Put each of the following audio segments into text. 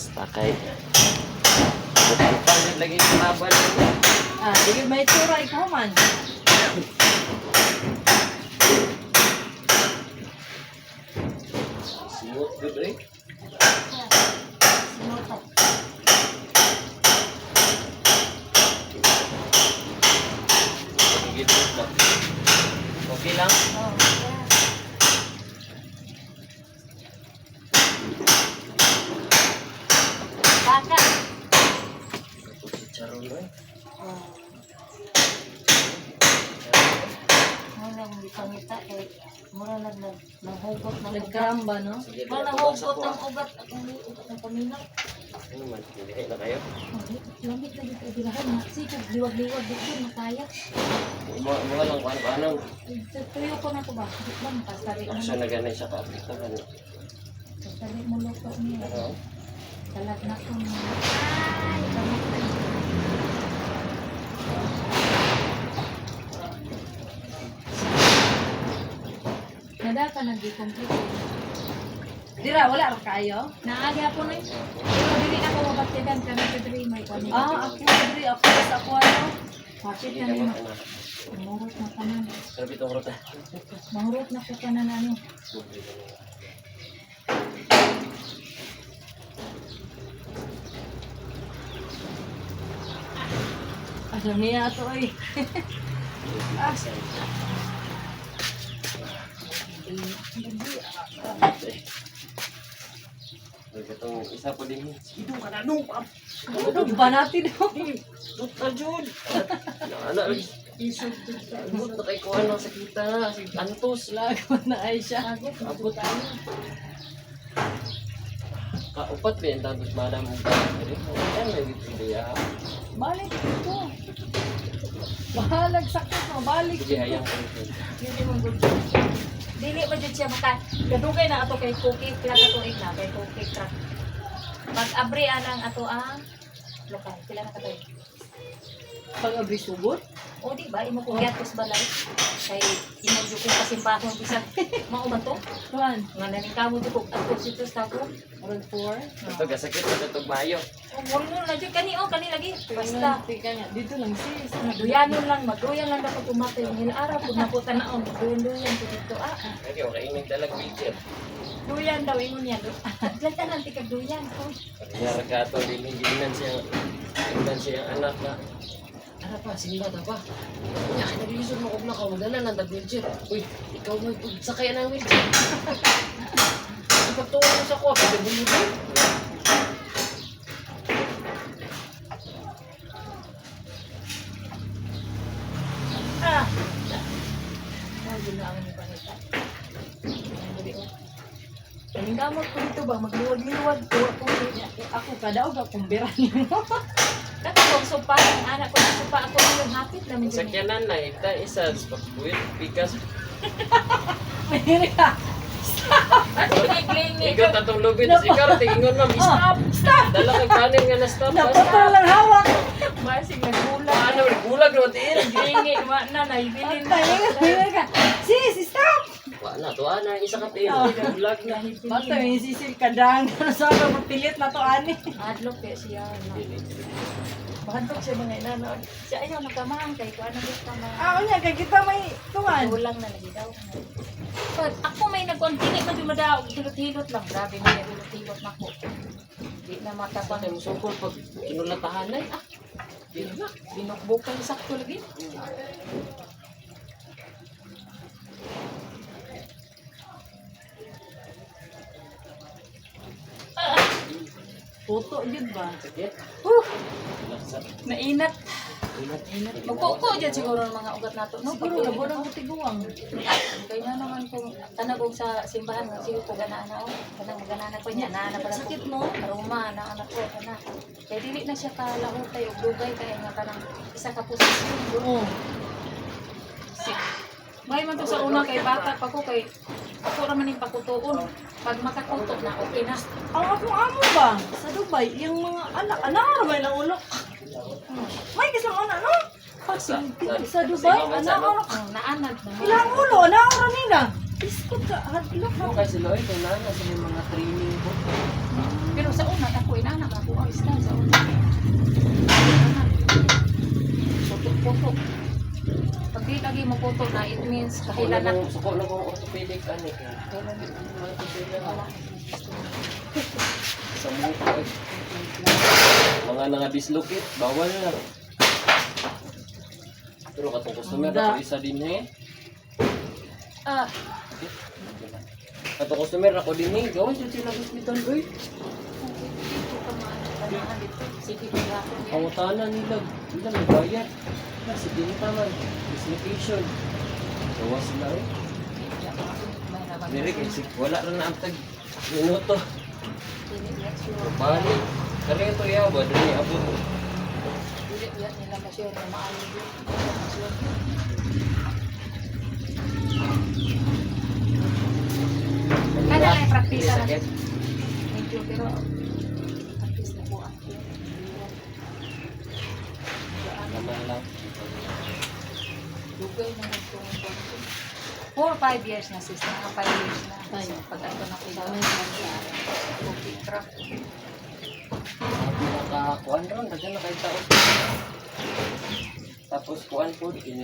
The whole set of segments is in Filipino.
Basta kay pagpapagod lagi sa tabal. Ah, sige may tsura ikaw man. Simot good eh. Sinutok. Gigit mo. Okay lang. Oh, yeah. Baka. Ito si Charon eh. Oh. Muna kung ipangita kay mura naghugot ng ugat. Nagkaramba, no? Sige, Mura naghugot ng ugat at ang ugat ng paminaw. Ano man, hindi na kayo. Lamig na dito bilahan na. Sige, liwag-liwag dito makaya. Mga lang kung ano. Tuyo ko na to ba? Hindi lang, pasari mo. Kasi naganay siya ka-apliktahan. Pasari mo luto niya. Ano? Talag na ko na. Ay, kamot na. Nadata nag-complete. Dira, wala ra kayo? Naagi ako na. Pero dili na ko mabatigan kami sa diri may kami. Ah, ako diri ako sa ako ano. Bakit Sige kami ka ma? mo. Mahurot na kanan. Sabi itong rota. Mahurot na ko kanan ano. Ano niya to ay. Itong isa po din. Sige ka na nung. Ano ba natin no? Duta Jun. Ano? Isog. Ano na kayo kung ano sakita na. Si Antos. Lago na ay siya. Abot ano. Kaupat ba yung tapos madam mo ka? Yan may bibigay ha. Balik ito. Bahalag sakit mo, balik. Sige hayang ko ito. Hindi mo good. Dili ba jud siya maka gadugay na ato kay cookie pila ka tuig na kay cookie truck. Pag abri anang ato ang lokal pila na ka tuig. Pag abri sugod. O di ba imo ko gatos balay kay imo jud ko pasimpahon bisag mao man to. Kuan, Nga naning kamo jud ko ako situs ta ko. road 4. Ito kasakit na itong mayo. O mo na jud kani o kani lagi. Basta Tika nga, dito lang sis. duyanon lang magduyan lang dapat tumatay ng araw pud naputan na on duyan ko dito ah. Okay, okay. Inig talag wheelchair. Duyan daw ingon niya. Lata nang tika duyan ko. Kaya ka ito, diniginan siya ang anak na. Ano pa, sinila ta pa. Kaya naglisod mo kung na ka, magdala ng wheelchair. Uy, ikaw mo sakay ng wheelchair. Ipagtungo mo sa ko, pwede bumili. Ah. Ay, ginaan ni panita. Kaning gamot ko dito ba magliwag-liwag ko ako Ako kadaog akong biran mo. Dapat kong sopa, anak ko ng sopa ako yung hapit namin Sa din. kyanan na, ita isa, pagbuit, pikas. Mahiri ka. Kling-kling Ikaw tatong lubid, ikaw, tingon ma'am, stop! Stop! Dala kang kanin nga na stop. Napatol lang hawak. Basig nagbulag. Paano, gulag na matiin. Klingi, na naibilin. Mahiri ka. Sis, stop! Wala, tuwa na, isa ka tin. Gulag na. Bato yung sisil kadang. Sa ako mapilit na to ani. Adlok kaya siya. Bahadlok siya mga inano. Siya ayaw nakamahang kay ko. Ano gusto ka mga... Ah, unya kay kita may tuwan. Ulang na lagi daw. But ako may nag-continue man yung madaw. Hilot-hilot lang. Grabe may hilot-hilot na ko. Di na matapang. Sa tayo sukol pag kinulatahan na ah. Di na. Binukbukan sakto lagi. Puto yun ba? Sakit. Laksa. Mainat. Inat. Magkuko dyan siguro ng mga ugat nato. No? Siguro na po ng tiguang. Kaya na naman kung tanagog sa simbahan, siguro ko ganaan na ako. Kanang ganaan ako niya. Nana pala ko. Sakit no? Aroma na anak ko. Kana. Kaya dili na siya kalahutay o dugay kaya nga kanang isa ka posisyon. Oo. May man to sa una kay bata pa ko kay ako raman yung pakutuon. Pag makakuto na okay na. Ang akong amo ba? Sa Dubai, yung mga anak may na ulo. May kisang anak no? Sa Sa Dubai, anak Naanad na. ilang ulo, anak nila. Iskot ka, hadlok Ano na. kasi Lloyd, na sa mga training ko. Pero sa una ako inanad pawis na sa ulo. Putok-putok. Pag di lagi mo putok na, it means kahilan na. Suko na kong orthopedic anik. Kailan na. Wala. Sa mukha. Mga nanga-dislocate, bawal na. Pero katong customer, Anda. ako isa din eh. Ah, Katong customer, ako din eh. Gawan siya sila hospital, boy. dito ka maanahan dito. Sige, pagkakon yan. Pangutanan nila. Nila may bayad. Sige nita man. Dislocation. Gawa sila eh. May nabag. Diri kay wala ra na ang tag minuto. Dili yan sure. Bali. Kare to ya ba dili abot. Dili yan nila ma-sure na maayos yun. Kada lang practice na. Sakit. Medyo pero practice na po ang Naman lang. dugay na nagtungin ko. 4 or 5 years na sis, mga 5 years na. Ay. So, pag ano na kita, cookie truck. Nakakuan ron daghan na kay tao. Tapos kuan po medyo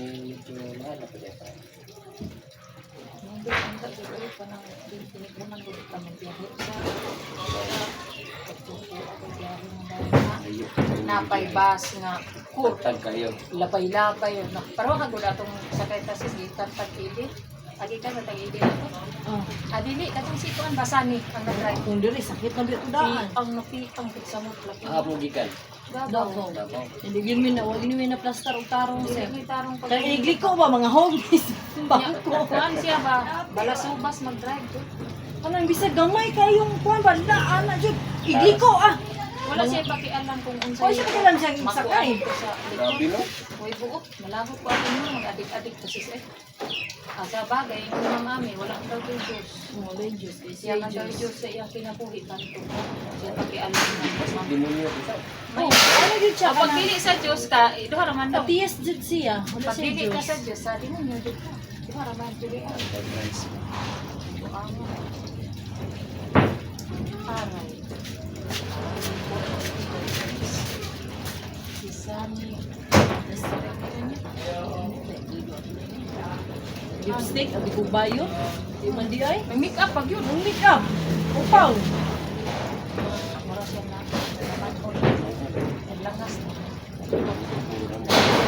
mahal na pala. Hindi, ang tagulay pa ng tinigruman ko kami biyahe sa pagtupo ako biyahe ng dahil na napay bus nga Kurtag kayo. lapay-lapay na pero ka gud atong sakay ta sis gitan tag-ili agi ka na tag-ili na to Oh, adili katong si kuan basani ang nag-drive kung diri sakit na dito daan. ang napi ang pizza mo laki Hapon gikan. Davao. Davao. Hindi gyud mi na wag ni na plaster og tarong dili siya. may tarong pag Kaya igli ko ba mga homies? Bangko. kuan siya ba balasubas mag-drive to Anong bisag gamay kayong kuan ba daan na jud. Igli ko ah. wala siya pakialam kung O unsay siya ko lang siyang sakay. makuan ko sa Grabe no. Uy, buok. Malabo ko ako mo. Mag-adik-adik to sis eh. Sa bagay, yung mga mami, wala daw yung Diyos. Mo lay juice kay Siya siya man daw yung Diyos juice. sa iyang kinabuhi. Tanto. Siya pakialam na. Mas mami. Demonyo kita. Oh, ano jud siya Kapag pili sa Diyos ka, iduha raman daw. Atiyas jud siya. Wala Pag siya pili ka juice. sa Diyos, sa di mo nyo dito. Iduha raman. Pili ka. Aray. Sisami. Lipstick, abi ko bayo. Di man di ay. May make up pag yun. Ang make up. Upaw. Mura siya na. Naman ko. Ang langas na.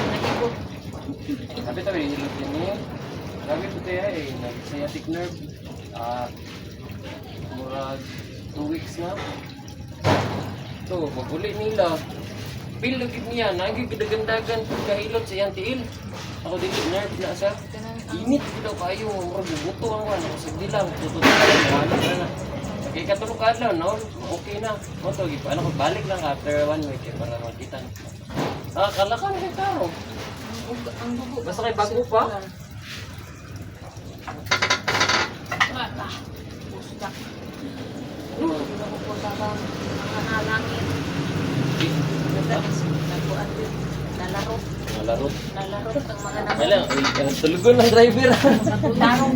Nag-ibot. Tapi tabi hilot din niya. Grabe po tayo eh. Nag-sciatic nerve. Murag 2 weeks na. So, pag-uli nila. Pil lagi niya. Nagigdagandagan kahilot sa iyang tiil. Ako din nerve na siya. Init ko daw kayo. Murag buto ang wan. Sige lang. Tututunan. Wala na. Okay, katulog ka lang. No? Okay na. Moto, ano ko, balik lang after 1 week eh, para makita. Kalakan kay tao. Ang dugo. Basta kay bago pa. Wala. Pustak. Napupunta ba ang analangin? Nagbuan din. Nalaro. Nalarot. Nalaro ang mga Kailan, tulugon ng driver. Tarong.